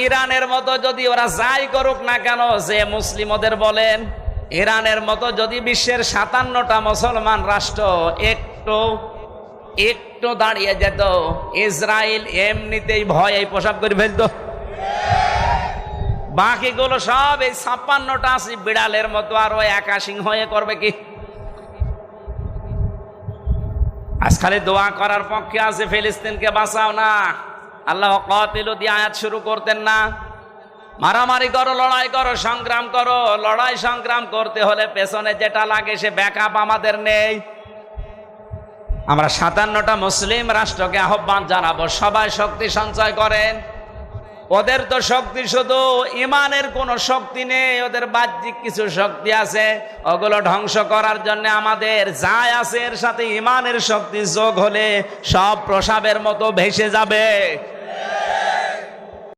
ইরানের মতো যদি ওরা যাই করুক না কেন, যে মুসলিম ওদের বলেন, ইরানের মতো যদি বিশ্বের 57টা মুসলমান রাষ্ট্র একটু দাঁড়িয়ে যেত, ইসরায়েল এমনিতেই ভয়ে পোশাক করে ফেলতো। বাকিগুলো সব এই 56টা বিড়ালের মতো আর ওই একা সিংহ হয়ে করবে কি? আজ খালি দোয়া করার পক্ষে আছে ফিলিস্তিনকে বাঁচাও না, আল্লাহ কাতিলু দিয়ে আয়াত শুরু করতেন না? মারামারি করো, লড়াই করো, সংগ্রাম করো। লড়াই সংগ্রাম করতে হলে পেছনে যেটা লাগে সে ব্যাকআপ আমাদের নেই। আমরা 57টা মুসলিম রাষ্ট্রকে আহ্বান জানাবো, সবাই শক্তি সঞ্চয় করেন। ওদের তো শক্তি শুধু ইমানের কোনো শক্তি নেই, ওদের বাহ্যিক কিছু শক্তি আছে, ওগুলো ধ্বংস করার জন্য আমাদের যা আছে এর সাথে ইমানের শক্তি যোগ হলে সব প্রসাবের মতো ভেসে যাবে।